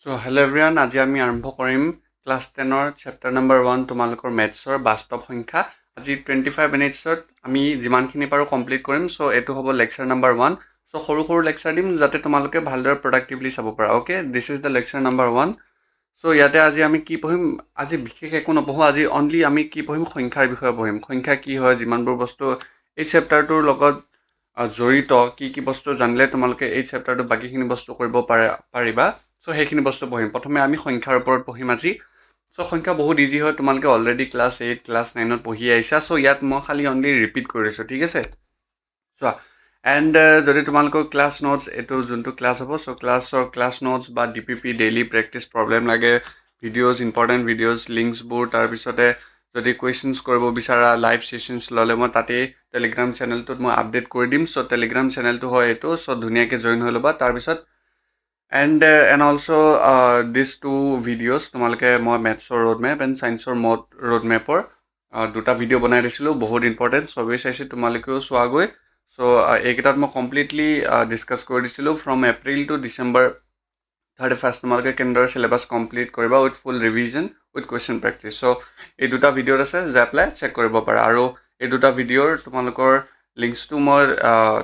So hello everyone, আজি আমি আৰম্ভ কৰিম ক্লাছ 10ৰ চেপ্টাৰ নম্বৰ 1 তোমালোকৰ মেথছৰ বাস্তৱ সংখ্যা। আজি 25 মিনিটছত আমি যিমানখিনি পাৰো কমপ্লিট কৰিম। সো এটো হ'ব লেকচাৰ নম্বৰ 1। সো সৰু সৰু লেকচাৰ দিম যাতে তোমালোকে ভালদৰে প্ৰডাক্টিভলি চাব পাৰা। Okay, this is the lecture number 1। So ইয়াতে আজি আমি কি পঢ়িম? আজি বিশেষ একো নপঢ়ো, আজি অনলি আমি কি পঢ়িম? সংখ্যাৰ বিষয়ে পঢ়িম। সংখ্যা কি হয়, যিমানবোৰ বস্তু এই চেপ্টাৰটোৰ লগত জড়িত, কি বস্তু জানিলে তোমালোকে এই চেপ্টাৰটো বাকিখিনি বস্তু কৰিব পাৰিবা। সো সেইখিনি বস্তু পঢ়িম। প্ৰথমে আমি সংখ্যাৰ ওপৰত পঢ়িম আজি। সো সংখ্যা বহুত ইজি হয়, তোমালোকে অলৰেডি ক্লাছ 8 ক্লাছ 9ত পঢ়ি আহিছা। সো ইয়াত মই খালি অনলি ৰিপিট কৰি দিছোঁ, ঠিক আছে? চোৱা, এণ্ড যদি তোমালোকৰ ক্লাছ নোটছ, এইটো যোনটো ক্লাছ হ'ব, সো ক্লাছ নোটছ বা DPP ডেইলি প্ৰেক্টিছ প্ৰব্লেম লাগে, ভিডিঅ'জ, ইম্পৰ্টেণ্ট ভিডিঅ'জ, লিংকছবোৰ, তাৰপিছতে যদি কুৱেশ্যনছ কৰিব বিচাৰা, লাইভ ছেশ্যনছ ল'লে মই তাতেই টেলিগ্ৰাম চেনেলটোত মই আপডেট কৰি দিম। সো টেলিগ্ৰাম চেনেলটো হয় এইটো। সো ধুনীয়াকৈ জইন হৈ ল'বা। তাৰপিছত and also' this two videos তোমালোকে মই মেথছৰ ৰোড মেপ এণ্ড ছায়েন্সৰ ৰোড মেপৰ দুটা ভিডিঅ' বনাই দিছিলোঁ, বহুত ইম্পৰ্টেণ্ট, চবেই চাইছে, তোমালোকেও চোৱাগৈ। সো এইকেইটাত মই কমপ্লিটলি ডিছকাছ কৰি দিছিলোঁ ফ্ৰম এপ্ৰিল টু ডিচেম্বৰ 31 তোমালোকে কেনেদৰে চিলেবাছ কমপ্লিট কৰিবা with full revision with question practice. So এই দুটা ভিডিঅ'ত আছে, যাই পেলাই চেক কৰিব পাৰা। আৰু এই দুটা ভিডিঅ'ৰ তোমালোকৰ লিংকছটো মই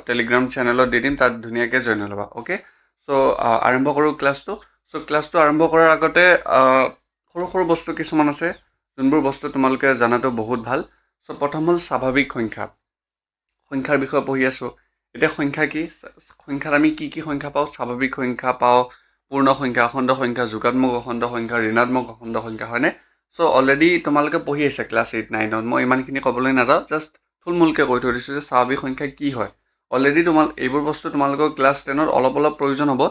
টেলিগ্ৰাম চেনেলত দি দিম, তাত ধুনীয়াকৈ জইন হৈ ল'বা। অ'কে, সো আৰম্ভ কৰোঁ ক্লাছটো। সো ক্লাছটো আৰম্ভ কৰাৰ আগতে সৰু সৰু বস্তু কিছুমান আছে, যোনবোৰ বস্তু তোমালোকে জনাটো বহুত ভাল। সো প্ৰথম হ'ল স্বাভাৱিক সংখ্যা। সংখ্যাৰ বিষয়ে পঢ়ি আছোঁ। এতিয়া সংখ্যা কি? সংখ্যাত আমি কি সংখ্যা পাওঁ? স্বাভাৱিক সংখ্যা পাওঁ, পূৰ্ণ সংখ্যা, অখণ্ড সংখ্যা, যোগাত্মক অখণ্ড সংখ্যা, ঋণাত্মক অখণ্ড সংখ্যা, হয়নে? সো অলৰেডি তোমালোকে পঢ়ি আছে ক্লাছ 8 9ত। মই ইমানখিনি ক'বলৈ নাযাওঁ, জাষ্ট থুলমূলকৈ কৈ থৈ দিছোঁ যে স্বাভাৱিক সংখ্যা কি হয়। অলৰেডি এইবোৰ বস্তু তোমালোকৰ ক্লাছ 10ত অলপ প্ৰয়োজন হ'ব।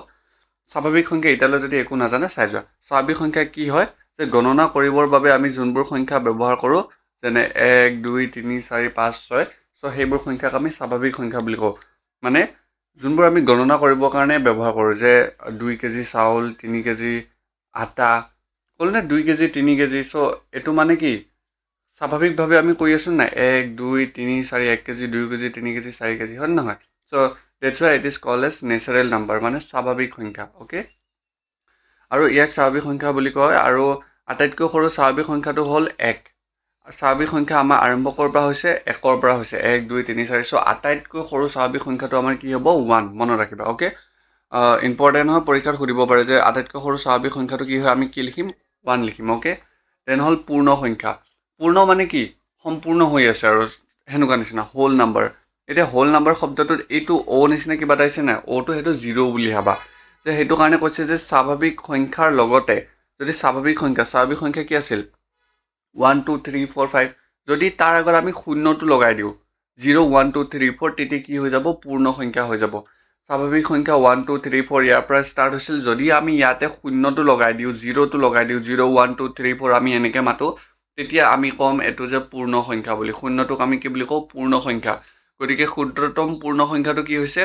স্বাভাৱিক সংখ্যা এতিয়ালৈ যদি একো নাজানে চাই যোৱা। স্বাভাৱিক সংখ্যা কি হয়? যে গণনা কৰিবৰ বাবে আমি যোনবোৰ সংখ্যা ব্যৱহাৰ কৰোঁ, যেনে 1 2 3 4 5 6, সো সেইবোৰ সংখ্যাক আমি স্বাভাৱিক সংখ্যা বুলি কওঁ। মানে যোনবোৰ আমি গণনা কৰিবৰ কাৰণে ব্যৱহাৰ কৰোঁ, যে 2 কেজি চাউল, 3 কেজি আটা, ক'লো নে 2 কেজি 3 কেজি। সো এইটো মানে কি? স্বাভাৱিকভাৱে আমি কৰি আছোঁ নাই? 1 2 3 4, 1 কেজি 2 কেজি 3 কেজি 4 কেজি, হয় নে নহয়? So that's why it is called as natural number, মানে স্বাভাৱিক সংখ্যা। অ'কে, আৰু ইয়াক স্বাভাৱিক সংখ্যা বুলি কয়। আৰু আটাইতকৈ সৰু স্বাভাৱিক সংখ্যাটো হ'ল 1। স্বাভাৱিক সংখ্যা আমাৰ আৰম্ভ কৰাৰ পৰা হৈছে 1ৰ পৰা হৈছে 1 2 3 4। সো আটাইতকৈ সৰু স্বাভাৱিক সংখ্যাটো আমাৰ কি হ'ব? 1, মনত ৰাখিবা। অ'কে, ইম্পৰ্টেণ্ট হয়, পৰীক্ষাত সুধিব পাৰে যে আটাইতকৈ সৰু স্বাভাৱিক সংখ্যাটো কি হয়? আমি কি লিখিম? 1 লিখিম। অ'কে, দেন হ'ল পূৰ্ণ সংখ্যা। পূৰ্ণ মানে কি? সম্পূৰ্ণ হৈ আছে আৰু সেনেকুৱা নিচিনা, হোল নাম্বাৰ। এতিয়া হোল নাম্বাৰ শব্দটোত এইটো অ' নিচিনা কিবা এটা আহিছে নাই? অ'টো সেইটো 0 বুলি ভাবা। যে সেইটো কাৰণে কৈছে যে স্বাভাৱিক সংখ্যাৰ লগতে যদি স্বাভাৱিক সংখ্যা কি আছিল? 1 2 3 4 5, যদি তাৰ আগত আমি শূন্যটো লগাই দিওঁ, 0 1 2 3 4, তেতিয়া কি হৈ যাব? পূৰ্ণ সংখ্যা হৈ যাব। স্বাভাৱিক সংখ্যা 1 2 3 4 ইয়াৰ পৰা ষ্টাৰ্ট হৈছিল, যদি আমি ইয়াতে শূন্যটো লগাই দিওঁ, 0টো লগাই দিওঁ, 0 1 2 3 4 আমি এনেকৈ মাতোঁ, তেতিয়া আমি ক'ম এইটো যে পূৰ্ণ সংখ্যা বুলি। শূন্যটোক আমি কি বুলি কওঁ? পূৰ্ণ সংখ্যা। গতিকে ক্ষুদ্ৰতম পূৰ্ণ সংখ্যাটো কি হৈছে?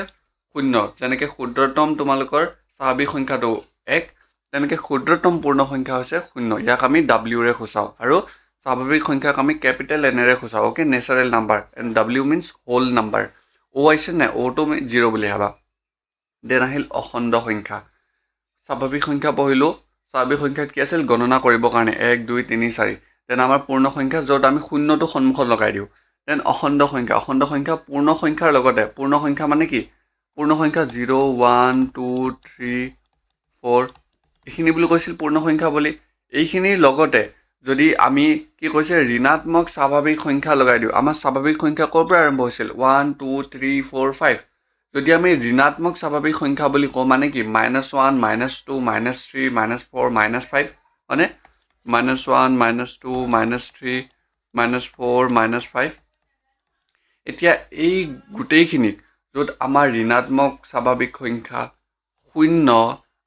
0। যেনেকৈ ক্ষুদ্ৰতম তোমালোকৰ স্বাভাৱিক সংখ্যাটো 1, তেনেকৈ ক্ষুদ্ৰতম পূৰ্ণ সংখ্যা হৈছে 0। ইয়াক আমি ডাব্লিউৰে সূচাওঁ, আৰু স্বাভাৱিক সংখ্যাক আমি কেপিটেল এনেৰে সূচাওঁ। Okay, natural number, and W means whole number. অ' আহিছে নাই? অ'টো 0 বুলি ভাবা। দেন আহিল অখণ্ড সংখ্যা। স্বাভাৱিক সংখ্যা পঢ়িলোঁ। স্বাভাৱিক সংখ্যাত কি আছিল? গণনা কৰিবৰ কাৰণে 1 2 3 4। দেন আমাৰ পূৰ্ণ সংখ্যা, য'ত আমি শূন্যটো সন্মুখত লগাই দিওঁ। দেন অখণ্ড সংখ্যা। অখণ্ড সংখ্যা পূৰ্ণ সংখ্যাৰ লগতে, পূৰ্ণ সংখ্যা মানে কি? পূৰ্ণ সংখ্যা 0 1 2 3 4, এইখিনি বুলি কৈছিল পূৰ্ণ সংখ্যা বুলি। এইখিনিৰ লগতে যদি আমি কি কৈছে? ঋণাত্মক স্বাভাৱিক সংখ্যা লগাই দিওঁ। আমাৰ স্বাভাৱিক সংখ্যা ক'ৰ পৰা আৰম্ভ হৈছিল? 1 2 3 4 5। যদি আমি ঋণাত্মক স্বাভাৱিক সংখ্যা বুলি কওঁ, মানে কি? -1 -2 -3 -4 -5, মানে -1 -2 -3 -4 -5। এতিয়া এই গোটেইখিনিক, য'ত আমাৰ ঋণাত্মক স্বাভাৱিক সংখ্যা, শূন্য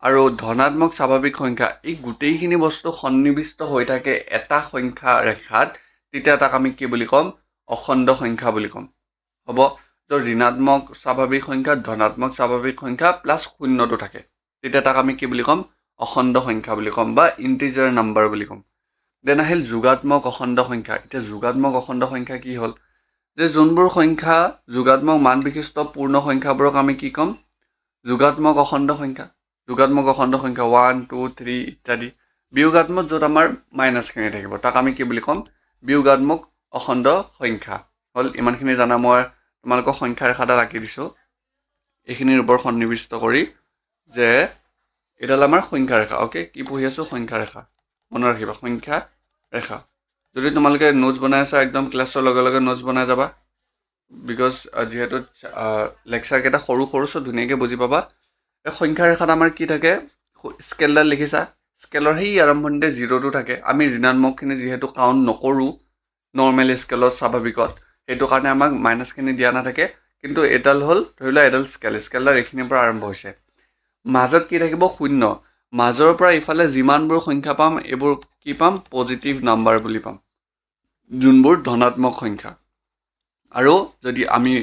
আৰু ধনাত্মক স্বাভাৱিক সংখ্যা, এই গোটেইখিনি বস্তু সন্নিৱিষ্ট হৈ থাকে এটা সংখ্যা ৰেখাত, তেতিয়া তাক আমি কি বুলি ক'ম? অখণ্ড সংখ্যা বুলি ক'ম। হ'ব, য'ত ঋণাত্মক স্বাভাৱিক সংখ্যা, ধনাত্মক স্বাভাৱিক সংখ্যা প্লাছ শূন্যটো থাকে, তেতিয়া তাক আমি কি বুলি ক'ম? অখণ্ড সংখ্যা বুলি ক'ম, বা ইণ্টিজাৰ নাম্বাৰ বুলি ক'ম। দেন আহিল যোগাত্মক অখণ্ড সংখ্যা। এতিয়া যোগাত্মক অখণ্ড সংখ্যা কি হ'ল? যে যোনবোৰ সংখ্যা যোগাত্মক মান বিশিষ্ট পূৰ্ণ সংখ্যাবোৰক আমি কি ক'ম? যোগাত্মক অখণ্ড সংখ্যা। যোগাত্মক অখণ্ড সংখ্যা 1 2 3 ইত্যাদি বিয়োগাত্মক য'ত আমাৰ মাইনাছখিনি থাকিব তাক আমি কি বুলি ক'ম বিয়োগাত্মক অখণ্ড সংখ্যা হ'ল ইমানখিনি জানা মই তোমালোকক সংখ্যা ৰেখাডাল আঁকি দিছোঁ এইখিনিৰ ওপৰত সন্নিৱিষ্ট কৰি যে এডাল আমাৰ সংখ্যা ৰেখা অ'কে কি পঢ়ি আছোঁ সংখ্যা ৰেখা মনত ৰাখিবা সংখ্যা ৰেখা যদি তোমালোকে নোটছ বনাই আছা একদম ক্লাছৰ লগে লগে নোটছ বনাই যাবা বিকজ যিহেতু লেকচাৰকেইটা সৰু সৰু চ' ধুনীয়াকৈ বুজি পাবা এই সংখ্যা ৰেখাত আমাৰ কি থাকে স্কেলডাল লিখিছা স্কেলৰ সেই আৰম্ভণিতে জিৰ'টো থাকে আমি ঋণাত্মকখিনি যিহেতু কাউণ্ট নকৰোঁ নৰ্মেল স্কেলত স্বাভাৱিকত সেইটো কাৰণে আমাক মাইনাছখিনি দিয়া নাথাকে কিন্তু এডাল হ'ল ধৰি লোৱা এডাল স্কেলডাল এইখিনিৰ পৰা আৰম্ভ হৈছে মাজত কি থাকিব শূন্য মাজৰ পৰা ইফালে যিমানবোৰ সংখ্যা পাম এইবোৰ কি পাম পজিটিভ নাম্বাৰ বুলি পাম যোনবোৰ ধনাত্মক সংখ্যা আৰু যদি আমি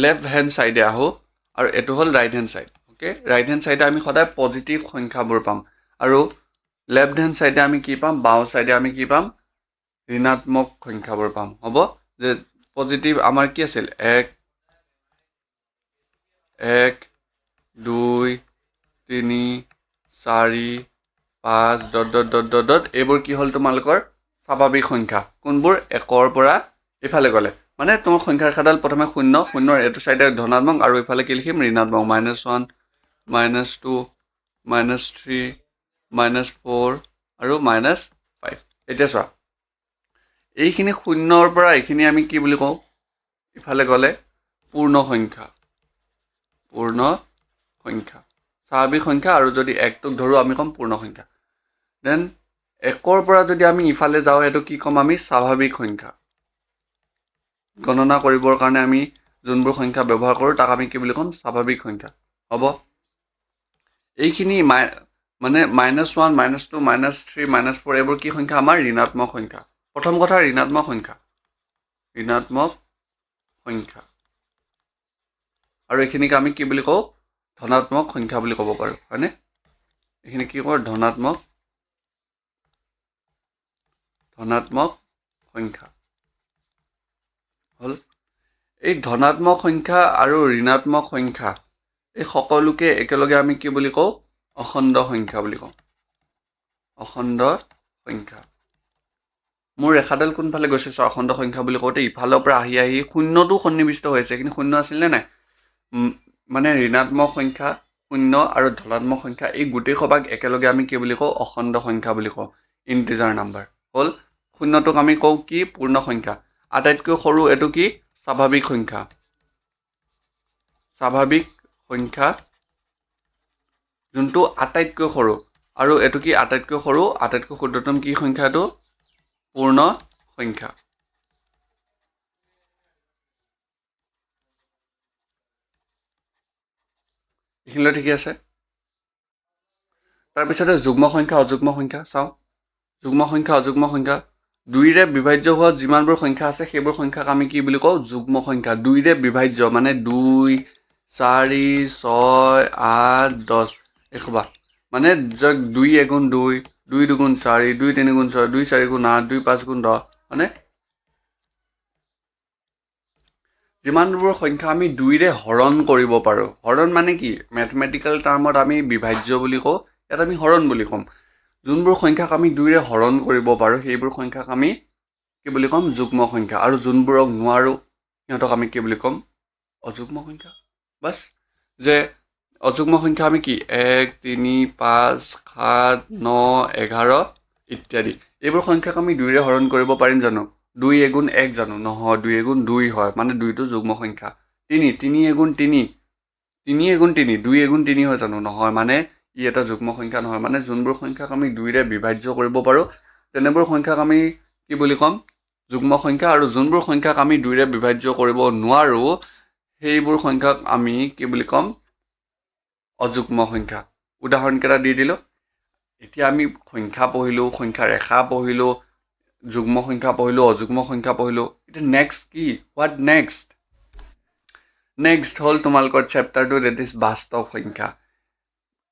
লেফ্ট হেণ্ড ছাইডে আহোঁ আৰু এইটো হ'ল right hand side okay right hand ছাইডে আমি সদায় পজিটিভ সংখ্যাবোৰ পাম আৰু লেফ্ট হেণ্ড ছাইডে আমি কি পাম বাওঁ ছাইডে আমি কি পাম ঋণাত্মক সংখ্যাবোৰ পাম হ'ব যে পজিটিভ আমাৰ কি আছিল 1 1 2 3 4 5 dot dot dot dot dot এইবোৰ কি হ'ল তোমালোকৰ স্বাভাৱিক সংখ্যা কোনবোৰ 1ৰ পৰা ইফালে গ'লে মানে তোমাৰ সংখ্যা ৰেখাডাল প্ৰথমে শূন্য শূন্যৰ এইটো ছাইডে ধনাত্মক আৰু ইফালে কি লিখিম ঋণাত্মক -1 -2 -3 -4 আৰু -5 এতিয়া চোৱা এইখিনি শূন্যৰ পৰা এইখিনি আমি কি বুলি কওঁ ইফালে গ'লে পূৰ্ণ সংখ্যা স্বাভাৱিক সংখ্যা আৰু যদি 1টোক ধৰোঁ আমি ক'ম পূৰ্ণ সংখ্যা দেন 1ৰ পৰা যদি আমি ইফালে যাওঁ এইটো কি ক'ম আমি স্বাভাৱিক সংখ্যা গণনা কৰিবৰ কাৰণে আমি যোনবোৰ সংখ্যা ব্যৱহাৰ কৰোঁ তাক আমি কি বুলি ক'ম স্বাভাৱিক সংখ্যা হ'ব এইখিনি মানে -1 -2 -3 -4 এইবোৰ কি সংখ্যা আমাৰ ঋণাত্মক সংখ্যা প্ৰথম কথা ঋণাত্মক সংখ্যা আৰু এইখিনিক আমি কি বুলি কওঁ ধনাত্মক সংখ্যা বুলি ক'ব পাৰোঁ হয়নে এইখিনি কি কওঁ ধনাত্মক সংখ্যা হ'ল এই ধনাত্মক সংখ্যা আৰু ঋণাত্মক সংখ্যা এই সকলোকে একেলগে আমি কি বুলি কওঁ অখণ্ড সংখ্যা বুলি কওঁ অখণ্ড সংখ্যা মোৰ ৰেখাডাল কোনফালে গৈছে চোৱা অখণ্ড সংখ্যা বুলি কওঁতে ইফালৰ পৰা আহি আহি শূন্যটো সন্নিৱিষ্ট হৈছে কিন্তু শূন্য আছিল নে নাই মানে ঋণাত্মক সংখ্যা শূন্য আৰু ধনাত্মক সংখ্যা এই গোটেই সবাক একেলগে আমি কি বুলি কওঁ অখণ্ড সংখ্যা বুলি কওঁ ইণ্টিজাৰ নাম্বাৰ হ'ল শূন্যটোক আমি কওঁ কি পূৰ্ণ সংখ্যা আটাইতকৈ সৰু এইটো কি স্বাভাৱিক সংখ্যা যোনটো আটাইতকৈ সৰু আৰু এইটো কি আটাইতকৈ সৰু আটাইতকৈ ক্ষুদ্ৰতম কি সংখ্যা এইটো পূৰ্ণ সংখ্যা এইখিনিলৈ ঠিকে আছে তাৰপিছতে যুগ্ম সংখ্যা অযুগ্ম সংখ্যা চাওঁ যুগ্ম সংখ্যা অযুগ্ম সংখ্যা 2ৰে বিভাজ্য হোৱা যিমানবোৰ সংখ্যা আছে সেইবোৰ সংখ্যাক আমি কি বুলি কওঁ যুগ্ম সংখ্যা 2ৰে বিভাজ্য মানে 2 4 6 8 10 এসোপা মানে 2 এগুণ 2 2 দুগুণ 4 2 3 গুণ 6 2 4 গুণ 8 2 5 গুণ 10 মানে যিমানবোৰ সংখ্যা আমি 2ৰে হৰণ কৰিব পাৰোঁ হৰণ মানে কি মেথমেটিকেল টাৰ্মত আমি বিভাজ্য বুলি কওঁ ইয়াত আমি হৰণ বুলি ক'ম যোনবোৰ সংখ্যাক আমি 2ৰে হৰণ কৰিব পাৰোঁ সেইবোৰ সংখ্যাক আমি কি বুলি ক'ম যুগ্ম সংখ্যা আৰু যোনবোৰক নোৱাৰোঁ সিহঁতক আমি কি বুলি ক'ম অযুগ্ম সংখ্যা বাছ যে অযুগ্ম সংখ্যা আমি কি 1 3 5 7 9 11 ইত্যাদি এইবোৰ সংখ্যাক আমি 2ৰে হৰণ কৰিব পাৰিম জানো 2 এগুণ 1 জানো নহয় 2 এগুণ 2 হয় মানে 2টো যুগ্ম সংখ্যা 3 এগুণ 3 3 এগুণ 3 2 এগুণ 3 হয় জানো নহয় মানে ই এটা যুগ্ম সংখ্যা নহয় মানে যোনবোৰ সংখ্যাক আমি 2ৰে বিভাজ্য কৰিব পাৰোঁ তেনেবোৰ সংখ্যাক আমি কি বুলি ক'ম যুগ্ম সংখ্যা আৰু যোনবোৰ সংখ্যাক আমি 2ৰে বিভাজ্য কৰিব নোৱাৰোঁ সেইবোৰ সংখ্যাক আমি কি বুলি ক'ম অযুগ্ম সংখ্যা উদাহৰণকেইটা দি দিলোঁ এতিয়া আমি সংখ্যা পঢ়িলোঁ সংখ্যা ৰেখা পঢ়িলোঁ যুগ্ম সংখ্যা পঢ়িলোঁ অযুগ্ম সংখ্যা পঢ়িলোঁ এতিয়া নেক্সট কি হোৱাট নেক্সট হ'ল তোমালোকৰ চেপ্টাৰটো ডেট ইজ বাস্তৱ সংখ্যা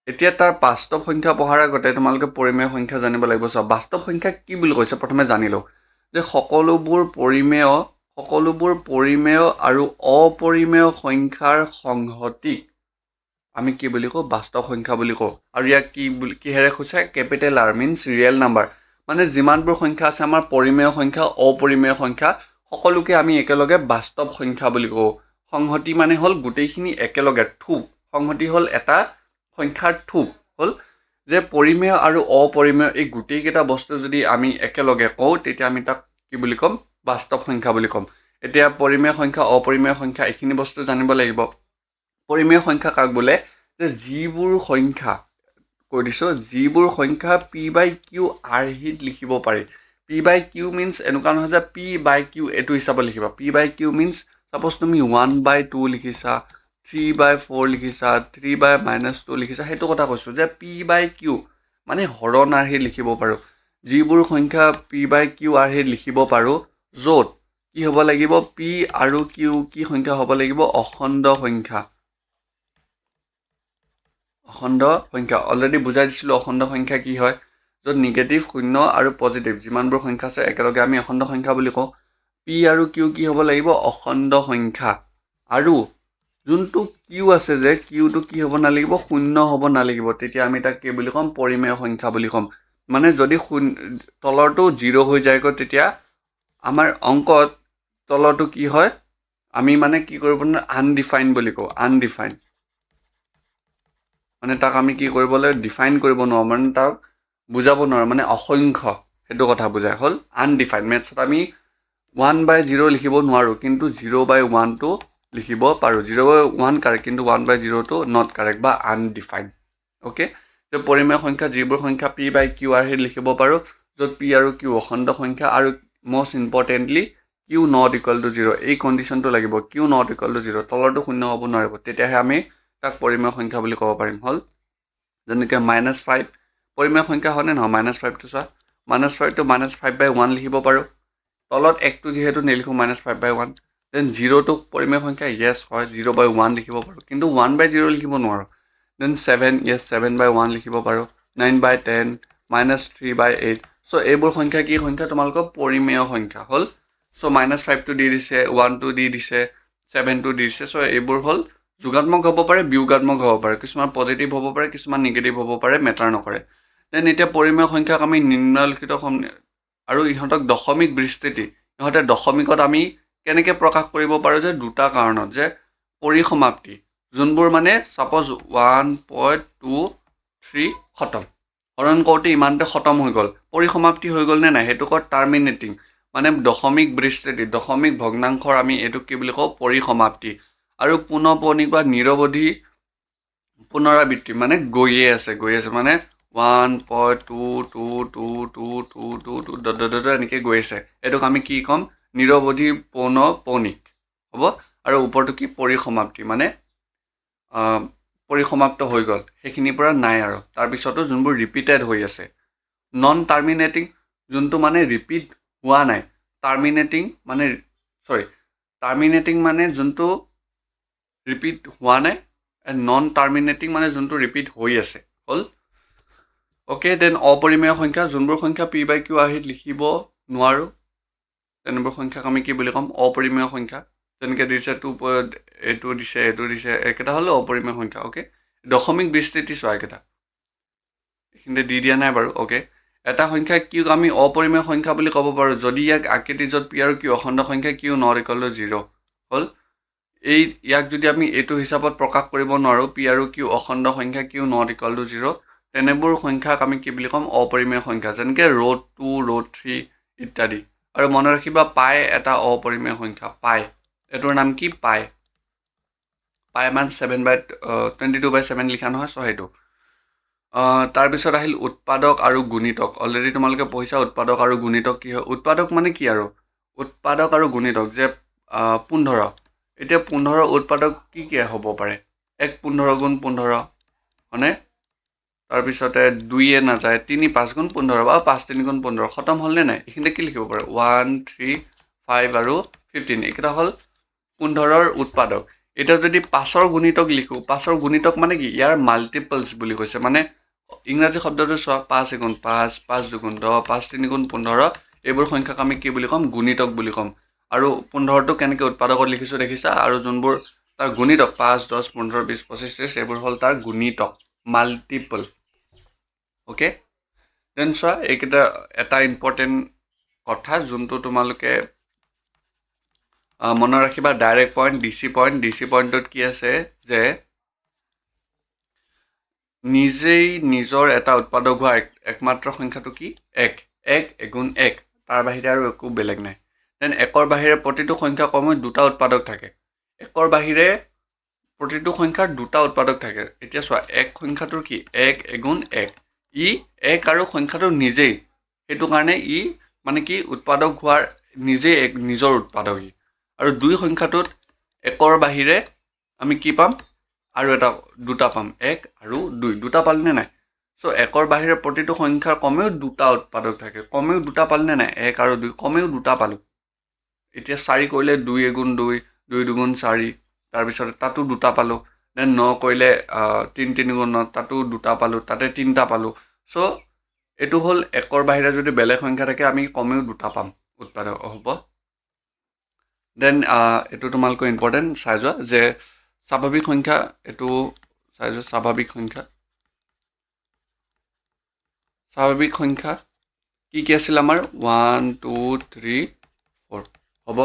এতিয়া তাৰ বাস্তৱ সংখ্যা পঢ়াৰ আগতে তোমালোকে পৰিমেয় সংখ্যা জানিব লাগিব চোৱা বাস্তৱ সংখ্যা কি বুলি কৈছে প্ৰথমে জানিলোঁ যে সকলোবোৰ পৰিমেয় আৰু অপৰিমেয় সংখ্যাৰ সংহতিক আমি কি বুলি কওঁ বাস্তৱ সংখ্যা বুলি কওঁ আৰু ইয়াক কিহেৰে সূচায় capital R means real number মানে যিমানবোৰ সংখ্যা আছে আমাৰ পৰিমেয় সংখ্যা অপৰিমেয় সংখ্যা সকলোকে আমি একেলগে বাস্তৱ সংখ্যা বুলি কওঁ সংহতি মানে হ'ল গোটেইখিনি একেলগে থোপ সংহতি হ'ল এটা সংখ্যাৰ থোপ হ'ল যে পৰিমেয় আৰু অপৰিমেয় এই গোটেইকেইটা বস্তু যদি আমি একেলগে কওঁ তেতিয়া আমি তাক কি বুলি ক'ম বাস্তৱ সংখ্যা বুলি ক'ম এতিয়া পৰিমেয় সংখ্যা অপৰিমেয় সংখ্যা এইখিনি বস্তু জানিব লাগিব পৰিমেয় সংখ্যা কাক বোলে যে যিবোৰ সংখ্যা কৈ দিছোঁ যিবোৰ সংখ্যা p/q আৰ্হিত লিখিব পাৰি p/q মিন্স এনেকুৱা নহয় যে p/q এইটো হিচাপত লিখিবা p/q মিন্স সাপোজ তুমি 1/2 লিখিছা 3/4 লিখিছা 3/-2 লিখিছা সেইটো কথা কৈছোঁ যে p/q মানে হৰণ আৰ্হিত লিখিব পাৰোঁ যিবোৰ সংখ্যা p/q আৰ্হিত লিখিব পাৰোঁ য'ত কি হ'ব লাগিব p আৰু q কি সংখ্যা হ'ব লাগিব অখণ্ড সংখ্যা অখণ্ড সংখ্যা অলৰেডি বুজাই দিছিলোঁ অখণ্ড সংখ্যা কি হয় য'ত নিগেটিভ শূন্য আৰু পজিটিভ যিমানবোৰ সংখ্যা আছে একেলগে আমি অখণ্ড সংখ্যা বুলি কওঁ p আৰু q কি হ'ব লাগিব অখণ্ড সংখ্যা আৰু যোনটো q আছে যে qটো কি হ'ব নালাগিব শূন্য হ'ব নালাগিব তেতিয়া আমি তাক কি বুলি ক'ম পৰিমেয় সংখ্যা বুলি ক'ম মানে যদি তলৰটো 0 হৈ যায়গৈ তেতিয়া আমাৰ অংকত তলৰটো কি হয় আমি মানে কি কৰিব আনডিফাইন বুলি কওঁ আনডিফাইন মানে তাক আমি কি কৰিবলৈ ডিফাইন কৰিব নোৱাৰোঁ মানে তাক বুজাব নোৱাৰোঁ মানে অসংখ্য সেইটো কথা বুজাই হ'ল আনডিফাইন মেথছত আমি 1/0 লিখিব নোৱাৰোঁ কিন্তু 0/1টো লিখিব পাৰোঁ 0/1 কাৰেক্ট কিন্তু 1/0টো নট কাৰেক্ট বা আনডিফাইন অ'কে তো পৰিমেয় সংখ্যা যিবোৰ সংখ্যা p/q আৰ্হিত লিখিব পাৰোঁ য'ত p আৰু q অখণ্ড সংখ্যা আৰু most importantly q not equal to 0 এই কণ্ডিশ্যনটো লাগিব q not equal to 0 তলৰটো শূন্য হ'ব নোৱাৰিব তেতিয়াহে আমি তাক পৰিমেয় সংখ্যা বুলি ক'ব পাৰিম হ'ল যেনেকৈ -5 পৰিমেয় সংখ্যা হয়নে নহয় -5টো চোৱা -5টো -5/1 লিখিব পাৰোঁ তলত একটো যিহেতু নিলিখোঁ -5/1 দেন 0টো পৰিমেয় সংখ্যা য়েছ হয় 0/1 লিখিব পাৰোঁ কিন্তু 1/0 লিখিব নোৱাৰোঁ দেন 7 য়েছ 7/1 লিখিব পাৰোঁ 9/10 -3/8 চ' এইবোৰ সংখ্যা কি সংখ্যা তোমালোকৰ পৰিমেয় সংখ্যা হ'ল চ' -5টো দি দিছে 1টো দি দিছে 7টো দি দিছে চ' এইবোৰ হ'ল যোগাত্মক হ'ব পাৰে বিয়োগাত্মক হ'ব পাৰে কিছুমান পজিটিভ হ'ব পাৰে কিছুমান নিগেটিভ হ'ব পাৰে মেটাৰ নকৰে দেন এতিয়া পৰিমেয় সংখ্যাক আমি নিম্নলিখিত আৰু ইহঁতক দশমিক বিস্তৃতি ইহঁতে দশমিকত আমি কেনেকৈ প্ৰকাশ কৰিব পাৰোঁ যে দুটা কাৰণত যে পৰিসমাপ্তি যোনবোৰ মানে ছাপ'জ 1.23 খতম হৰণ কৰোঁতে ইমানতে খতম হৈ গ'ল পৰিসমাপ্তি হৈ গ'ল নে নাই সেইটো কয় টাৰ্মিনেটিং মানে দশমিক বিস্তৃতি দশমিক ভগ্নাংশৰ আমি এইটোক কি বুলি কওঁ পৰিসমাপ্তি আৰু পুনঃপৌনিক বা নিৰৱধি পুনৰাবৃত্তি মানে গৈয়ে আছে মানে 1.222222 এনেকৈ গৈ আছে এইটোক আমি কি ক'ম নিৰৱধি পুনঃপৌনিক হ'ব আৰু ওপৰটো কি পৰিসমাপ্তি মানে পৰিসমাপ্ত হৈ গ'ল সেইখিনিৰ পৰা নাই আৰু তাৰপিছতো যোনবোৰ ৰিপিটেড হৈ আছে নন টাৰ্মিনেটিং যোনটো মানে ৰিপিট হোৱা নাই টাৰ্মিনেটিং মানে যোনটো ৰিপিট হোৱা নাই নন টাৰ্মিনেটিং মানে যোনটো ৰিপিট হৈ আছে হ'ল অ'কে দেন অপৰিমেয় সংখ্যা যোনবোৰ সংখ্যা p/q আৰ্হিত লিখিব নোৱাৰোঁ তেনেবোৰ সংখ্যাক আমি কি বুলি ক'ম অপৰিমেয় সংখ্যা যেনেকৈ দিছে এইটো দিছে একেটা হ'লে অপৰিমেয় সংখ্যা অ'কে দশমিক বিস্তৃতি চোৱা একেটা এইখিনিতে দি দিয়া নাই বাৰু অ'কে এটা সংখ্যা কিউক আমি অপৰিমেয় সংখ্যা বুলি ক'ব পাৰোঁ যদি ইয়াক আকৃতি য'ত p আৰু q অখণ্ড সংখ্যা q not equal to 0 হ'ল ইয়াক যদি আমি এইটো হিচাপত প্ৰকাশ কৰিব নোৱাৰোঁ p আৰু q অখণ্ড সংখ্যা q not equal to 0 তেনেবোৰ সংখ্যাক আমি কি বুলি ক'ম অপৰিমেয় সংখ্যা যেনেকৈ √2 √3 ইত্যাদি আৰু মনত ৰাখিবা পাই এটা অপৰিমেয় সংখ্যা পাই এইটোৰ নাম কি পাই মান 7/22/7 লিখা নহয় চ' সেইটো তাৰপিছত আহিল উৎপাদক আৰু গুণিতক অলৰেডি তোমালোকে পঢ়িছা উৎপাদক আৰু গুণিতক কি হয় উৎপাদক মানে কি আৰু উৎপাদক আৰু গুণিতক যে 15 এতিয়া 15 উৎপাদক কি হ'ব পাৰে 1 15 গুণ 15 হয়নে তাৰপিছতে 2 নাযায় 3 5 গুণ 15 বা 5 3 গুণ 15 খতম হ'লনে নাই এইখিনিতে কি লিখিব পাৰে 1 3 5 আৰু 15 এইকেইটা হ'ল 15ৰ উৎপাদক এতিয়া যদি 5ৰ গুণিতক লিখোঁ 5ৰ গুণিতক মানে কি ইয়াৰ মাল্টিপলছ বুলি কৈছে মানে ইংৰাজী শব্দটো চোৱা 5 গুণ 5 5 দুগুণ 10 5 3 গুণ 15 এইবোৰ সংখ্যাক আমি কি বুলি ক'ম গুণিতক বুলি ক'ম আৰু 15টো কেনেকৈ উৎপাদকত লিখিছোঁ দেখিছা আৰু যোনবোৰ তাৰ গুণিতক 5 10 15 20 25 30 এইবোৰ হ'ল তাৰ গুণিতক মাল্টিপল ওকে দেন চোৱা এইকেইটা এটা ইম্পৰ্টেণ্ট কথা যোনটো তোমালোকে মনত ৰাখিবা ডাইৰেক্ট পইণ্ট ডি চি পইণ্টত কি আছে যে নিজেই নিজৰ এটা উৎপাদক হোৱা একমাত্ৰ সংখ্যাটো কি এক এগুণ এক তাৰ বাহিৰে আৰু একো বেলেগ নাই দেন একৰ বাহিৰে প্ৰতিটো সংখ্যা কমেও দুটা উৎপাদক থাকে একৰ বাহিৰে প্ৰতিটো সংখ্যাৰ দুটা উৎপাদক থাকে এতিয়া চোৱা এক সংখ্যাটোৰ কি এক এগুণ এক ই এক আৰু সংখ্যাটো নিজেই সেইটো কাৰণে ই মানে কি উৎপাদক হোৱাৰ নিজেই এক নিজৰ উৎপাদক ই আৰু দুই সংখ্যাটোত একৰ বাহিৰে আমি কি পাম আৰু এটা দুটা পাম এক আৰু দুই দুটা পালনে নাই চ' একৰ বাহিৰে প্ৰতিটো সংখ্যাৰ কমেও দুটা উৎপাদক থাকে কমেও দুটা পালনে নাই এক আৰু দুই কমেও দুটা পালোঁ এতিয়া 4 কৰিলে 2 এগুণ 2 2 দুগুণ 4 তাৰপিছত তাতো দুটা পালোঁ দেন 9 কৰিলে 3 3 গুণ 9 তাতো দুটা পালোঁ তাতে তিনিটা পালোঁ চ' এইটো হ'ল একৰ বাহিৰে যদি বেলেগ সংখ্যা থাকে আমি কমেও দুটা পাম উৎপাদক হ'ব দেন এইটো তোমালোকৰ ইম্পৰ্টেণ্ট চাই যোৱা যে স্বাভাৱিক সংখ্যা এইটো চাই যোৱা স্বাভাৱিক সংখ্যা কি আছিল আমাৰ 1 2 3 4 হ'ব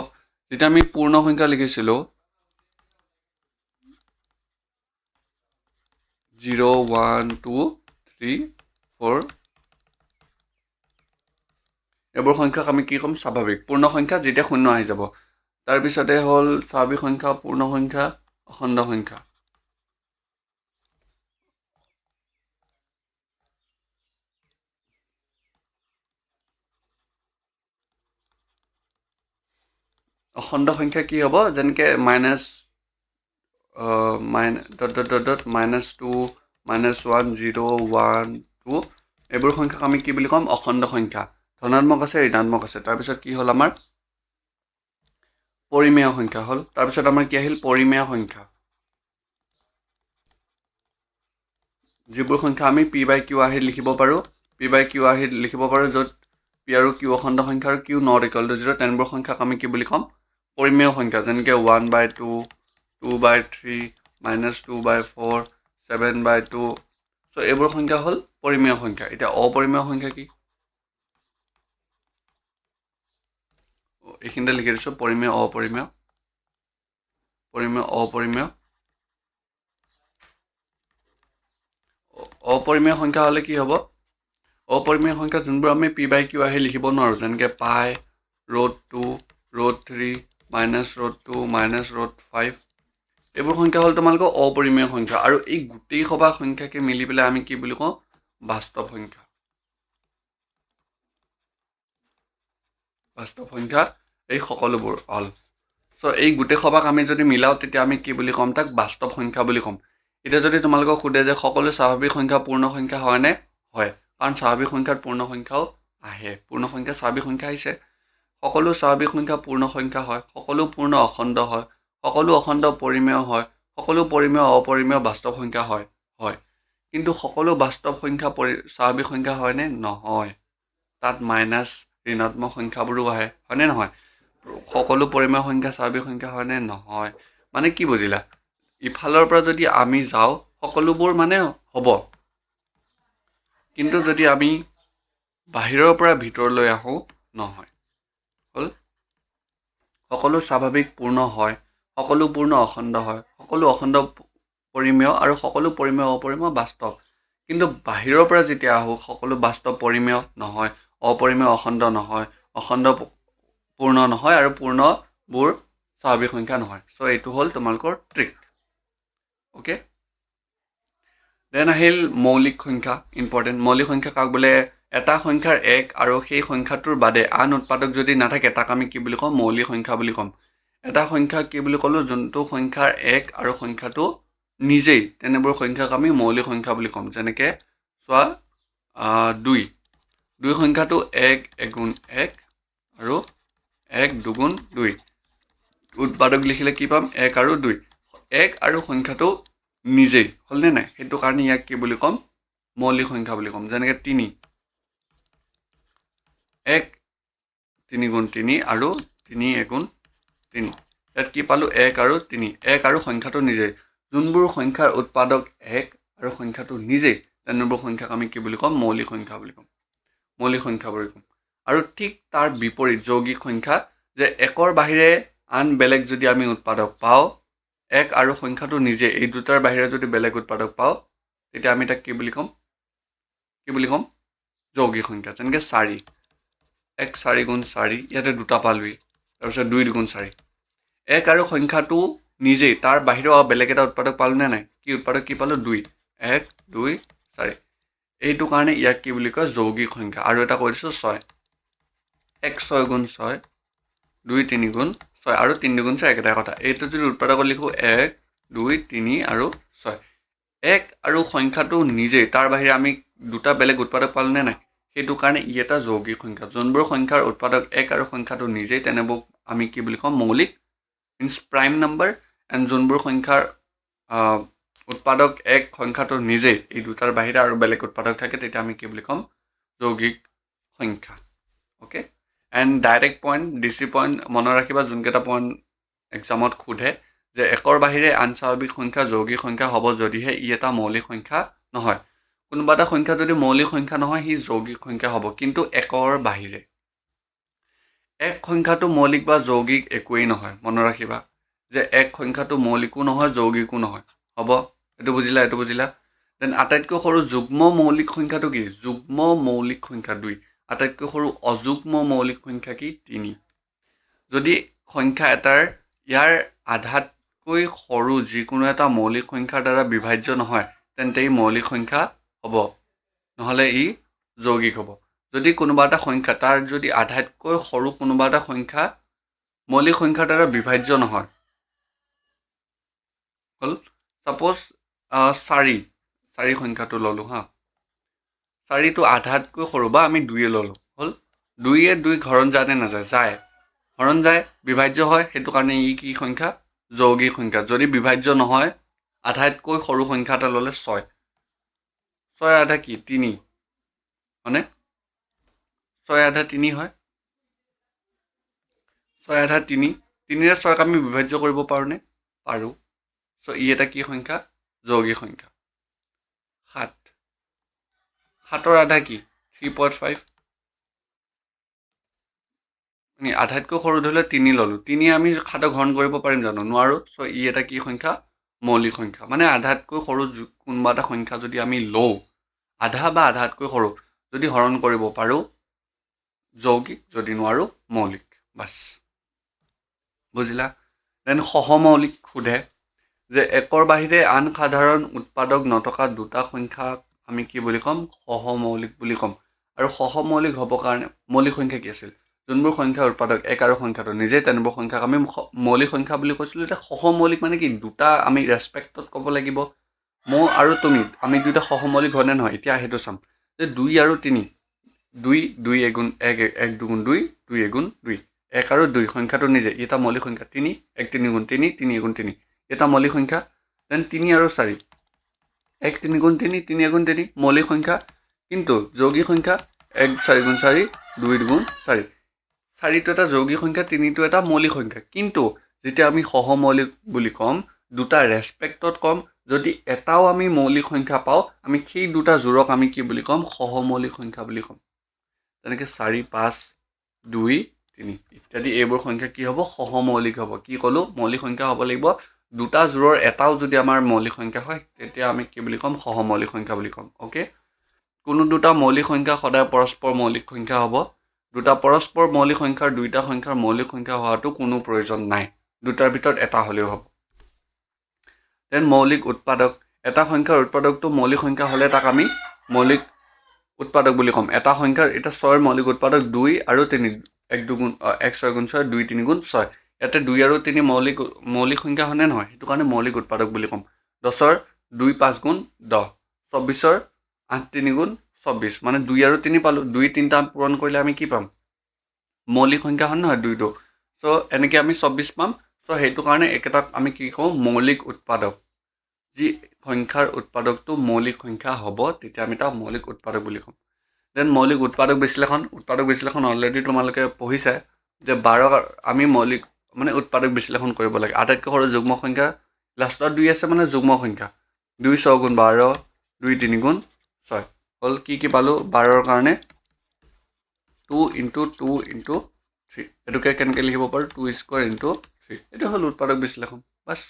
যেতিয়া আমি পূৰ্ণ সংখ্যা লিখিছিলোঁ 0 1 2 3 4 এইবোৰ সংখ্যাক আমি কি ক'ম স্বাভাৱিক পূৰ্ণ সংখ্যা যেতিয়া শূন্য আহি যাব তাৰপিছতে হ'ল স্বাভাৱিক সংখ্যা পূৰ্ণ সংখ্যা অখণ্ড সংখ্যা অখণ্ড সংখ্যা কি হ'ব যেনেকৈ -(-2 -1 0 1 2 এইবোৰ সংখ্যাক আমি কি বুলি ক'ম অখণ্ড সংখ্যা ধনাত্মক আছে ঋণাত্মক আছে তাৰপিছত কি হ'ল আমাৰ পৰিমেয় সংখ্যা হ'ল তাৰপিছত আমাৰ কি আহিল পৰিমেয় সংখ্যা যিবোৰ সংখ্যা আমি p/q আহি লিখিব পাৰোঁ p/q আহি লিখিব পাৰোঁ য'ত p আৰু q অখণ্ড সংখ্যা আৰু q not equal to 0 তেনেবোৰ সংখ্যাক আমি কি বুলি ক'ম পৰিমেয় সংখ্যা যেনেকৈ 1/2 2/3 -2/4 7/2 চ' এইবোৰ সংখ্যা হ'ল পৰিমেয় সংখ্যা এতিয়া অপৰিমেয় সংখ্যা কি এইখিনিতে লিখি দিছোঁ পৰিমেয় অপৰিমেয় অপৰিমেয় সংখ্যা হ'লে কি হ'ব অপৰিমেয় সংখ্যা যোনবোৰ আমি p/q আহি লিখিব নোৱাৰোঁ যেনেকৈ π√2 √3 -√2 -√5 এইবোৰ সংখ্যা হ'ল তোমালোকৰ অপৰিমেয় সংখ্যা আৰু এই গোটেই সবা সংখ্যাকে মিলি পেলাই আমি কি বুলি কওঁ বাস্তৱ সংখ্যা এই সকলোবোৰ অল চ' এই গোটেই সবাক আমি যদি মিলাওঁ তেতিয়া আমি কি বুলি ক'ম তাক বাস্তৱ সংখ্যা বুলি ক'ম এতিয়া যদি তোমালোকক সোধে যে সকলো স্বাভাৱিক সংখ্যা পূৰ্ণ সংখ্যা হয়নে হয় কাৰণ স্বাভাৱিক সংখ্যাত পূৰ্ণ সংখ্যাও আহে পূৰ্ণ সংখ্যা স্বাভাৱিক সংখ্যা আহিছে সকলো স্বাভাৱিক সংখ্যা পূৰ্ণ সংখ্যা হয় সকলো পূৰ্ণ অখণ্ড হয় সকলো অখণ্ড পৰিমেয় হয় সকলো পৰিমেয় অপৰিমেয় বাস্তৱ সংখ্যা হয় কিন্তু সকলো বাস্তৱ সংখ্যা স্বাভাৱিক সংখ্যা হয়নে নহয় তাত মাইনাছ ঋণাত্মক সংখ্যাবোৰো আহে হয়নে নহয় সকলো পৰিমেয় সংখ্যা স্বাভাৱিক সংখ্যা হয়নে নহয় মানে কি বুজিলা ইফালৰ পৰা যদি আমি যাওঁ সকলোবোৰ মানে হ'ব কিন্তু যদি আমি বাহিৰৰ পৰা ভিতৰলৈ আহোঁ নহয় হ'ল সকলো স্বাভাৱিক পূৰ্ণ হয় সকলো পূৰ্ণ অখণ্ড হয় সকলো অখণ্ড পৰিমেয় আৰু সকলো পৰিমেয় অপৰিমেয় বাস্তৱ কিন্তু বাহিৰৰ পৰা যেতিয়া আহোঁ সকলো বাস্তৱ পৰিমেয় নহয় অপৰিমেয় অখণ্ড নহয় অখণ্ড পূৰ্ণ নহয় আৰু পূৰ্ণবোৰ স্বাভাৱিক সংখ্যা নহয় চ' এইটো হ'ল তোমালোকৰ ট্ৰিক অ'কে দেন আহিল মৌলিক সংখ্যা ইম্পৰ্টেণ্ট মৌলিক সংখ্যা কাক বোলে এটা সংখ্যাৰ এক আৰু সেই সংখ্যাটোৰ বাদে আন উৎপাদক যদি নাথাকে তাক আমি কি বুলি ক'ম মৌলিক সংখ্যা বুলি ক'ম এটা সংখ্যা কি বুলি ক'লোঁ যোনটো সংখ্যাৰ এক আৰু সংখ্যাটো নিজেই তেনেবোৰ সংখ্যাক আমি মৌলিক সংখ্যা বুলি ক'ম যেনেকৈ চোৱা 2 সংখ্যাটো 1 এগুণ 1 আৰু 1 দুগুণ 2 উৎপাদক লিখিলে কি পাম 1 আৰু 2 1 আৰু সংখ্যাটো নিজেই হ'লনে নাই সেইটো কাৰণে ইয়াক কি বুলি ক'ম মৌলিক সংখ্যা বুলি ক'ম যেনেকৈ 3 1 3 গুণ 3 আৰু 3 এগুণ 3 ইয়াত কি পালোঁ 1 আৰু 3 1 আৰু সংখ্যাটো নিজেই যোনবোৰ সংখ্যাৰ উৎপাদক 1 আৰু সংখ্যাটো নিজেই তেনেবোৰ সংখ্যাক আমি কি বুলি ক'ম মৌলিক সংখ্যা বুলি ক'ম মৌলিক সংখ্যা বুলি ক'ম আৰু ঠিক তাৰ বিপৰীত যৌগিক সংখ্যা যে 1ৰ বাহিৰে আন বেলেগ যদি আমি উৎপাদক পাওঁ 1 আৰু সংখ্যাটো নিজে এই দুটাৰ বাহিৰে যদি বেলেগ উৎপাদক পাওঁ তেতিয়া আমি তাক কি বুলি ক'ম যৌগিক সংখ্যা যেনেকৈ 4 1 4 গুণ 4 ইয়াতে দুটা পালোঁৱেই তাৰপিছত 2 2 গুণ 4 1 আৰু সংখ্যাটো নিজেই তাৰ বাহিৰেও বেলেগ এটা উৎপাদক পালোঁ নে নাই কি উৎপাদক কি পালোঁ 2 1 2 4 এইটো কাৰণে ইয়াক কি বুলি কয় যৌগিক সংখ্যা আৰু এটা কৈ দিছোঁ 6 1 6 গুণ 6 2 3 গুণ 6 আৰু 3 2 গুণ 6 একেটাই কথা এইটো যদি উৎপাদকত লিখোঁ 1 2 3 আৰু 6 1 আৰু সংখ্যাটো নিজেই তাৰ বাহিৰে আমি দুটা বেলেগ উৎপাদক পালোঁ নে নাই সেইটো কাৰণে ই এটা যৌগিক সংখ্যা যোনবোৰ সংখ্যাৰ উৎপাদক 1 আৰু সংখ্যাটো নিজেই তেনেবোৰ আমি কি বুলি ক'ম মৌলিক মিনছ প্ৰাইম নাম্বাৰ এণ্ড যোনবোৰ সংখ্যাৰ উৎপাদক 1 সংখ্যাটো নিজেই এই দুটাৰ বাহিৰে আৰু বেলেগ উৎপাদক থাকে তেতিয়া আমি কি বুলি ক'ম যৌগিক সংখ্যা অ'কে এণ্ড ডাইৰেক্ট পইণ্ট ডিচি পইণ্ট মনত ৰাখিবা যোনকেইটা পইণ্ট এক্সামত সোধে যে 1ৰ বাহিৰে আন স্বাভাৱিক সংখ্যা যৌগিক সংখ্যা হ'ব যদিহে ই এটা মৌলিক সংখ্যা নহয় কোনোবা এটা সংখ্যা যদি মৌলিক সংখ্যা নহয় সি যৌগিক সংখ্যা হ'ব কিন্তু 1ৰ বাহিৰে 1 সংখ্যাটো মৌলিক বা যৌগিক একোৱেই নহয় মনত ৰাখিবা যে 1 সংখ্যাটো মৌলিকো নহয় যৌগিকো নহয় হ'ব এইটো বুজিলা দেন আটাইতকৈ সৰু যুগ্ম মৌলিক সংখ্যাটো কি যুগ্ম মৌলিক সংখ্যা 2 আটাইতকৈ সৰু অযুগ্ম মৌলিক সংখ্যা কি 3 যদি সংখ্যা এটাৰ ইয়াৰ আধাতকৈ সৰু যিকোনো এটা মৌলিক সংখ্যাৰ দ্বাৰা বিভাজ্য নহয় তেন্তে ই মৌলিক সংখ্যা হ'ব নহ'লে ই যৌগিক হ'ব যদি কোনোবা এটা সংখ্যা তাৰ যদি আধাতকৈ সৰু কোনোবা এটা সংখ্যা মৌলিক সংখ্যাৰ দ্বাৰা বিভাজ্য নহয় হ'ল ছাপ'জ 4 সংখ্যাটো ল'লোঁ হা 4টো আধাতকৈ সৰু বা আমি 2 ল'লোঁ হ'ল 2 2 হৰণ যায় নে নাযায় যায় হৰণ যায় বিভাজ্য হয় সেইটো কাৰণে ই কি সংখ্যা যৌগিক সংখ্যা যদি বিভাজ্য নহয় আধাতকৈ সৰু সংখ্যা এটা ল'লে 6 আধা কি 3 হয়নে 6 আধা 3 হয় 6 আধা 3 3ৰে 6ক আমি বিভাজ্য কৰিব পাৰোঁনে পাৰোঁ চ' ই এটা কি সংখ্যা যৌগিক সংখ্যা 7ৰ আধা কি 3.5 আধাতকৈ সৰু ধৰিলে 3 ল'লোঁ 3 আমি 7ক হৰণ কৰিব পাৰিম জানো নোৱাৰোঁ চ' ই এটা কি সংখ্যা মৌলিক সংখ্যা মানে আধাতকৈ সৰু কোনোবা এটা সংখ্যা যদি আমি লওঁ আধা বা আধাতকৈ সৰু যদি হৰণ কৰিব পাৰোঁ যৌগিক যদি নোৱাৰোঁ মৌলিক বাছ বুজিলা দেন সহমৌলিক সোধে যে 1ৰ বাহিৰে আন সাধাৰণ উৎপাদক নথকা দুটা সংখ্যাক আমি কি বুলি ক'ম সহমৌলিক বুলি ক'ম আৰু সহমৌলিক হ'বৰ কাৰণে মৌলিক সংখ্যা কি আছিল যোনবোৰ সংখ্যাৰ উৎপাদক 1 আৰু সংখ্যাটো নিজেই তেনেবোৰ সংখ্যাক আমি মৌলিক সংখ্যা বুলি কৈছিলোঁ যে সহমৌলিক মানে কি দুটা আমি ৰেচপেক্টত ক'ব লাগিব মই আৰু তুমি আমি দুটা সহমৌলিক হয়নে নহয় এতিয়া সেইটো চাম যে 2 আৰু 3 2 এগুণ 1 1 2 গুণ 2 2 এগুণ 2 1 আৰু 2 সংখ্যাটো নিজে এটা মৌলিক সংখ্যা 3 1 3 গুণ 3 3 এগুণ 3 এটা মৌলিক সংখ্যা দেন 3 আৰু 4 1 3 গুণ 3 3 এগুণ 3 মৌলিক সংখ্যা কিন্তু যৌগিক সংখ্যা 1 4 গুণ 4 2 গুণ 4 4টো এটা যৌগিক সংখ্যা 3টো এটা মৌলিক সংখ্যা কিন্তু যেতিয়া আমি সহমৌলিক বুলি ক'ম দুটা ৰেচপেক্টত ক'ম যদি এটাও আমি মৌলিক সংখ্যা পাওঁ আমি সেই দুটা জোৰক আমি কি বুলি ক'ম সহমৌলিক সংখ্যা বুলি ক'ম তেনেকৈ 4 5 2 3 ইত্যাদি এইবোৰ সংখ্যা কি হ'ব সহমৌলিক হ'ব কি ক'লোঁ মৌলিক সংখ্যা হ'ব লাগিব দুটা জোৰৰ এটাও যদি আমাৰ মৌলিক সংখ্যা হয় তেতিয়া আমি কি বুলি ক'ম সহমৌলিক সংখ্যা বুলি ক'ম অ'কে কোনো দুটা মৌলিক সংখ্যা সদায় পৰস্পৰ মৌলিক সংখ্যা হ'ব দুটা পৰস্পৰ মৌলিক সংখ্যাৰ দুইটা সংখ্যাৰ মৌলিক সংখ্যা হোৱাটো কোনো প্ৰয়োজন নাই দুটাৰ ভিতৰত এটা হ'লেও হ'ব দেন মৌলিক উৎপাদক এটা সংখ্যাৰ উৎপাদকটো মৌলিক সংখ্যা হ'লে তাক আমি মৌলিক উৎপাদক বুলি ক'ম এটা সংখ্যাৰ এটা 6ৰ মৌলিক উৎপাদক 2 আৰু 3 1 2 গুণ 1 6 গুণ 6 2 3 গুণ 6 ইয়াতে 2 আৰু 3 মৌলিক সংখ্যা হয়নে নহয় সেইটো কাৰণে মৌলিক উৎপাদক বুলি ক'ম 10ৰ 2 5 গুণ 10 24ৰ 8 3 গুণ 24 মানে 2 আৰু 3 পালোঁ 2 3টা পূৰণ কৰিলে আমি কি পাম মৌলিক সংখ্যা হয় নহয় 2টো চ' এনেকৈ আমি 24 পাম চ' সেইটো কাৰণে একেটাক আমি কি কওঁ মৌলিক উৎপাদক যি সংখ্যাৰ উৎপাদকটো মৌলিক সংখ্যা হ'ব তেতিয়া আমি তাক মৌলিক উৎপাদক বুলি ক'ম দেন মৌলিক উৎপাদক বিশ্লেষণ অলৰেডি তোমালোকে পঢ়িছে যে 12 আমি মৌলিক মানে উৎপাদক বিশ্লেষণ কৰিব লাগে আটাইতকৈ সৰু যুগ্ম সংখ্যা লাষ্টত 2 আছে মানে যুগ্ম সংখ্যা 2 6 গুণ 12 2 3 গুণ 6 হ'ল কি পালোঁ 12ৰ কাৰণে 2 into 2 into 3 এটোকে কেনেকৈ লিখিব পাৰোঁ 2 স্কোয়াৰ into 3 এইটো হ'ল উৎপাদক বিশ্লেষণ বাস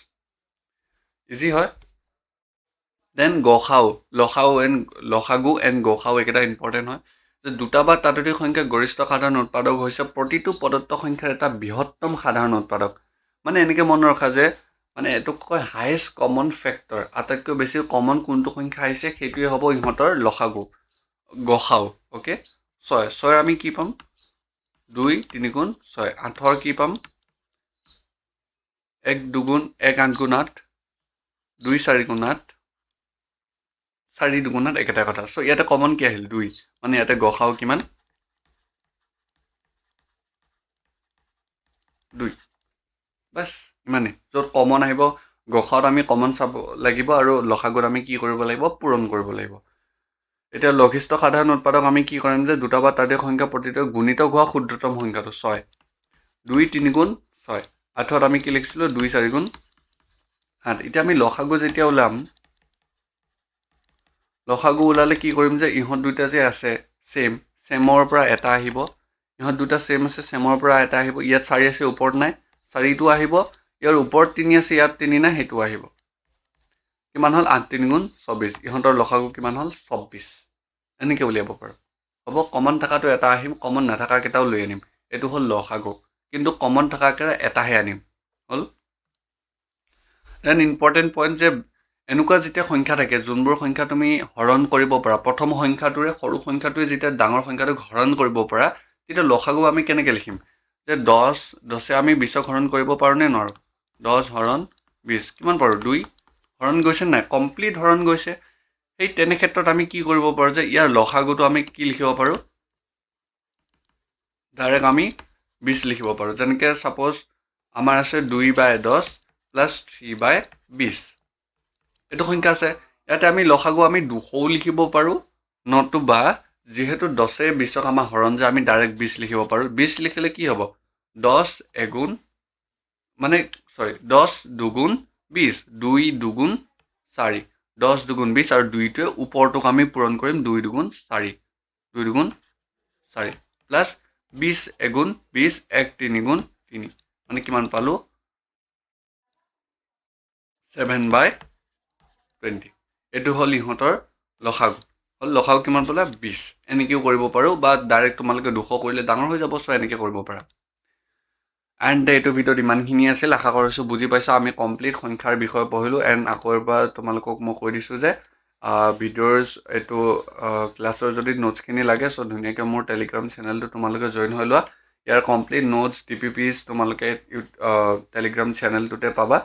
ইজি হয় দেন লসাগু এণ্ড গসাউ একেটা ইম্পৰ্টেণ্ট হয় যে দুটা বা ততোধিক সংখ্যা গৰিষ্ঠ সাধাৰণ উৎপাদক হৈছে প্ৰতিটো প্ৰদত্ত সংখ্যাৰ এটা বৃহত্তম সাধাৰণ উৎপাদক মানে এনেকৈ মনত ৰখা যে মানে এইটোক কয় হাইয়েষ্ট কমন ফেক্টৰ আটাইতকৈ বেছি কমন কোনটো সংখ্যা আহিছে সেইটোৱে হ'ব ইহঁতৰ লসাগু গসাউ ওকে 6 আমি কি পাম 2 3 গুণ 6 8 কি পাম 1 2 গুণ 1 8 গুণ 8 2 4 গুণ 8 4 2 গুণ 8 একেটা কথা সো ইয়াতে কমন কি আহিল 2 মানে ইয়াতে গসাউ কিমান 2 বাস ইমানে য'ত কমন আহিব গসাউত আমি কমন চাব লাগিব আৰু লসাগুত আমি কি কৰিব লাগিব পূৰণ কৰিব লাগিব এতিয়া লঘিষ্ঠ সাধাৰণ উৎপাদক আমি কি কৰিম যে দুটা বা ততোধিক সংখ্যা প্ৰতিটো গুণিত হোৱা ক্ষুদ্ৰতম সংখ্যাটো 6 2 3 গুণ 6 8ত আমি কি লিখিছিলোঁ 2 4 গুণ 8 এতিয়া আমি লসাগু যেতিয়া ওলাম লসাগু ওলালে কি কৰিম যে ইহঁত দুটা যে আছে চেমৰ পৰা এটা আহিব ইহঁত দুটা চেম আছে চেমৰ পৰা এটা আহিব ইয়াত 4 আছে ওপৰত নাই 4টো আহিব ইয়াৰ ওপৰত 3 আছে ইয়াত 3 নাই সেইটো আহিব কিমান হ'ল 8 3 গুণ 24 ইহঁতৰ লসাগু কিমান হ'ল 24 এনেকৈ উলিয়াব পাৰোঁ হ'ব কমন থকাটো এটা আহিম কমন নাথাকাকেইটাও লৈ আনিম এইটো হ'ল লসাগু কিন্তু কমন থকাকেইটা এটাহে আনিম হ'ল দেন ইম্পৰ্টেণ্ট পইণ্ট যে এনেকুৱা যেতিয়া সংখ্যা থাকে যোনবোৰ সংখ্যা তুমি হৰণ কৰিব পাৰা প্ৰথম সংখ্যাটোৰে সৰু সংখ্যাটোৱে যেতিয়া ডাঙৰ সংখ্যাটোক হৰণ কৰিব পাৰা তেতিয়া লসাগু আমি কেনেকৈ লিখিম যে 10 আমি 20ক হৰণ কৰিব পাৰোঁ নে নোৱাৰোঁ 10 হৰণ 20 কিমান পাৰোঁ 2 হৰণ গৈছে নাই কমপ্লিট হৰণ গৈছে সেই তেনে ক্ষেত্ৰত আমি কি কৰিব পাৰোঁ যে ইয়াৰ লসাগুটো আমি কি লিখিব পাৰোঁ ডাইৰেক্ট আমি 20 লিখিব পাৰোঁ যেনেকৈ ছাপ'জ আমাৰ আছে 2/10 প্লাছ 3/20 এইটো সংখ্যা আছে ইয়াতে আমি লসাগু আমি 200 লিখিব পাৰোঁ নতুবা যিহেতু 10 20ক আমাৰ হৰণ যে আমি ডাইৰেক্ট 20 লিখিব পাৰোঁ 20 লিখিলে কি হ'ব 10 এগুণ মানে 10 দুগুণ 20 2 দুগুণ 4 10 দুগুণ 20 আৰু 2টোৱে ওপৰটোক আমি পূৰণ কৰিম 2 দুগুণ 4 2 দুগুণ 4 প্লাছ 20 এগুণ 20 1 3 গুণ 3 মানে কিমান পালোঁ 7/20 এইটো হ'ল ইহঁতৰ লসাগু হ'ল লসাগু কিমান পালে 20 এনেকৈও কৰিব পাৰোঁ বা ডাইৰেক্ট তোমালোকে 200 কৰিলে ডাঙৰ হৈ যাব চ' এনেকৈ কৰিব পাৰা এণ্ড এইটো ভিডিঅ'ত ইমানখিনি আছিল আশা কৰিছোঁ বুজি পাইছা আমি কমপ্লিট সংখ্যাৰ বিষয়ে পঢ়িলোঁ এণ্ড আকৌ এবাৰ তোমালোকক মই কৈ দিছোঁ যে ভিডিঅ'ৰ এইটো ক্লাছৰ যদি নোটছখিনি লাগে চ' ধুনীয়াকৈ মোৰ টেলিগ্ৰাম চেনেলটো তোমালোকে জইন হৈ লোৱা ইয়াৰ কমপ্লিট নোটছ DPPs তোমালোকে টেলিগ্ৰাম চেনেলটোতে পাবা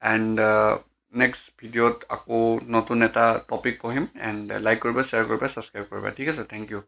এণ্ড নেক্সট ভিডিঅ'ত আকৌ নতুন এটা টপিক পঢ়িম এণ্ড লাইক কৰিবা শ্বেয়াৰ কৰিবা ছাবস্ক্ৰাইব কৰিবা ঠিক আছে থেংক ইউ